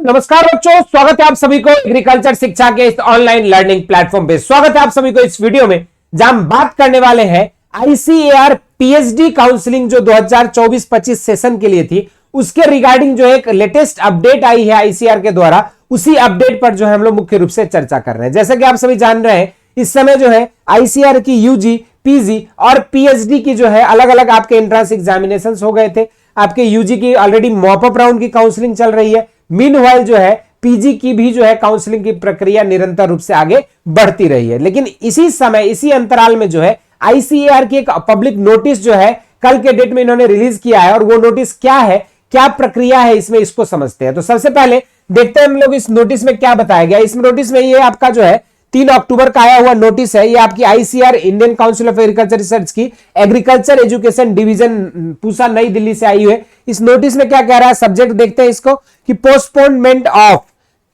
नमस्कार बच्चों, स्वागत है आप सभी को एग्रीकल्चर शिक्षा के इस ऑनलाइन लर्निंग प्लेटफॉर्म पे। स्वागत है आप सभी को इस वीडियो में, जहां हम बात करने वाले हैं आईसीएआर पीएचडी काउंसलिंग जो 2024-25 सेशन के लिए थी, उसके रिगार्डिंग जो एक लेटेस्ट अपडेट आई है आईसीएआर के द्वारा, उसी अपडेट पर जो है हम लोग मुख्य रूप से चर्चा कर रहे हैं। जैसे कि आप सभी जान रहे हैं, इस समय जो है आईसीएआर की यूजी, पीजी और पीएचडी की जो है अलग अलग आपके एंट्रेंस एग्जामिनेशन हो गए थे। आपके यूजी की ऑलरेडी मॉपअप राउंड की काउंसलिंग चल रही है। मीनवाइल जो है पीजी की भी जो है काउंसलिंग की प्रक्रिया निरंतर रूप से आगे बढ़ती रही है। लेकिन इसी समय, इसी अंतराल में जो है आईसीएआर की एक पब्लिक नोटिस जो है कल के डेट में इन्होंने रिलीज किया है। और वो नोटिस क्या है, क्या प्रक्रिया है इसमें, इसको समझते हैं। तो सबसे पहले देखते हैं हम लोग इस नोटिस में क्या बताया गया। इस नोटिस में ये आपका जो है 3 अक्टूबर का आया हुआ नोटिस है। ये आपकी ICAR Indian council of agriculture research की एग्रीकल्चर एजुकेशन डिवीजन पूसा नई दिल्ली से आई हुई है। इस नोटिस में क्या कह रहा है, सब्जेक्ट देखते हैं इसको, कि postponement of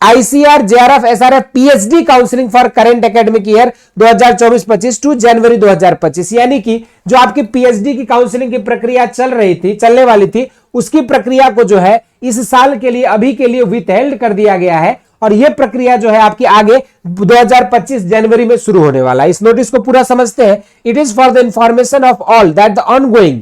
ICR JRF SRF PhD counselling for current academic year 2024-25 to January 2025। यानी कि जो आपकी पीएचडी की काउंसलिंग की प्रक्रिया चलने वाली थी, उसकी प्रक्रिया को जो है इस साल के लिए, अभी के लिए विथहेल्ड कर दिया गया है। और यह प्रक्रिया जो है आपकी आगे 2025 जनवरी में शुरू होने वाला है। इस नोटिस को पूरा समझते हैं। It is for the information of all that the ongoing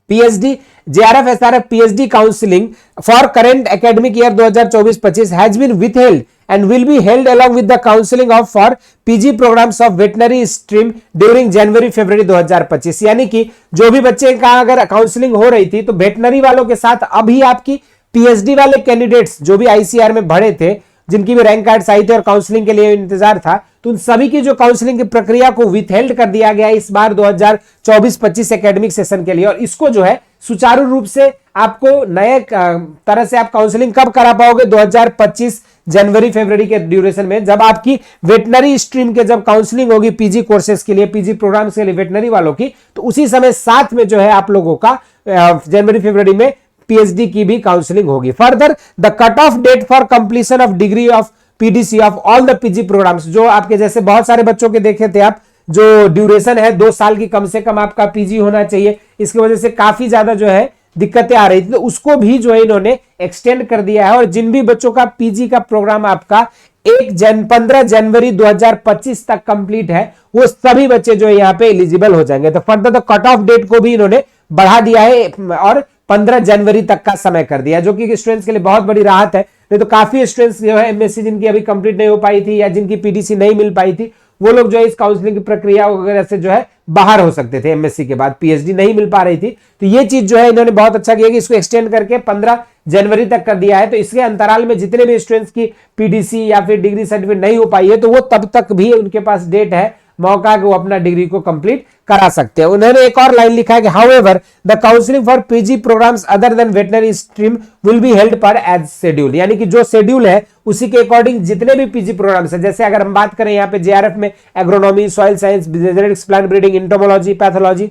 PhD JRF SRF PhD counselling for current academic year 2024-25 has been withheld and will be held along with the counseling of for PG programs of veterinary stream during January-February 2025। यानी कि जो भी बच्चे का अगर counselling हो रही थी, तो वेटनरी वालों के साथ अभी आपकी पीएचडी वाले कैंडिडेट्स जो भी आईसीआर में भरे थे, जिनकी भी रैंक कार्ड्स आई थे और काउंसलिंग के लिए इंतजार था, तो उन सभी की जो काउंसलिंग की प्रक्रिया को विथहेल्ड कर दिया गया इस बार 2024-25 एकेडमिक सेशन के लिए। और इसको जो है सुचारू रूप से आपको नए तरह से आप काउंसलिंग कब करा पाओगे, 2025 जनवरी फरवरी के ड्यूरेशन में, जब आपकी वेटनरी स्ट्रीम के जब काउंसलिंग होगी पीजी कोर्सेज के लिए, पीजी प्रोग्राम्स के लिए वेटनरी वालों की, तो उसी समय साथ में जो है आप लोगों का जनवरी फरवरी में पीएचडी की भी काउंसलिंग होगी। Further the cut off date for completion of degree of PDC of all the PG programmes, जो आपके जैसे बहुत सारे बच्चों के देखे थे आप, जो ड्यूरेशन है 2 साल की कम से कम आपका पीजी होना चाहिए, इसकी वजह से काफी ज्यादा जो है दिक्कतें आ रही थी, तो उसको भी जो है इन्होंने एक्सटेंड कर दिया है। और जिन भी बच्चों का पीजी का प्रोग्राम आपका 15 जनवरी 2025 तक कंप्लीट है, वो सभी बच्चे जो है यहाँ पे एलिजिबल हो जाएंगे। तो further the cut off date को भी इन्होंने बढ़ा दिया है और 15 जनवरी तक का समय कर दिया, जो कि स्टूडेंट्स के लिए बहुत बड़ी राहत है। नहीं तो काफी स्टूडेंट्स जो है एमएससी जिनकी अभी कंप्लीट नहीं हो पाई थी या जिनकी पीडीसी नहीं मिल पाई थी, वो लोग जो है इस काउंसलिंग की प्रक्रिया वगैरह से जो है बाहर हो सकते थे। एमएससी के बाद पीएचडी नहीं मिल पा रही थी, तो ये चीज जो है इन्होंने बहुत अच्छा किया कि इसको एक्सटेंड करके 15 जनवरी तक कर दिया है। तो इसके अंतराल में जितने भी स्टूडेंट्स की पीडीसी या फिर डिग्री सर्टिफिकेट नहीं हो पाई है, तो वो तब तक भी उनके पास डेट है, मौका कि वो अपना डिग्री को कंप्लीट करा सकते हैं। उन्होंने एक और लाइन लिखा है कि however the counselling for PG programmes other than veterinary stream will be held per as schedule. यानी कि जो शेड्यूल है उसी के अकॉर्डिंग जितने भी पीजी प्रोग्राम्स है, जैसे अगर हम बात करें यहाँ पे जेआरएफ में agronomy, soil science, genetics, plant breeding, entomology, pathology,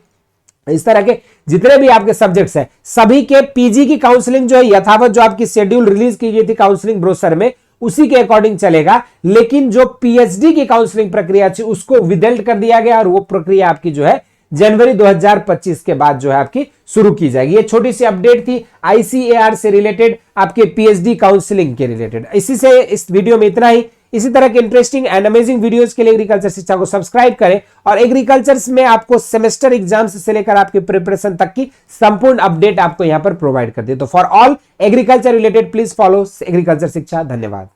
इस तरह के जितने भी आपके सब्जेक्ट्स हैं, सभी के पीजी की काउंसलिंग जो है यथावत जो आपकी शेड्यूल रिलीज की गई थी काउंसलिंग ब्रोशर में, उसी के अकॉर्डिंग चलेगा। लेकिन जो पीएचडी की काउंसलिंग प्रक्रिया थी उसको विथहेल्ड कर दिया गया और वो प्रक्रिया आपकी जो है जनवरी 2025 के बाद जो है आपकी शुरू की जाएगी। ये छोटी सी अपडेट थी आईसीएआर से रिलेटेड, आपके पीएचडी काउंसलिंग के रिलेटेड। इसी से इस वीडियो में इतना ही। इसी तरह के इंटरेस्टिंग एंड अमेजिंग वीडियोस के लिए एग्रीकल्चर शिक्षा को सब्सक्राइब करें और एग्रीकल्चर में आपको सेमेस्टर एग्जाम्स से लेकर आपके प्रिपरेशन तक की संपूर्ण अपडेट आपको यहां पर प्रोवाइड कर दे। तो for all agriculture related please follow agriculture शिक्षा। धन्यवाद।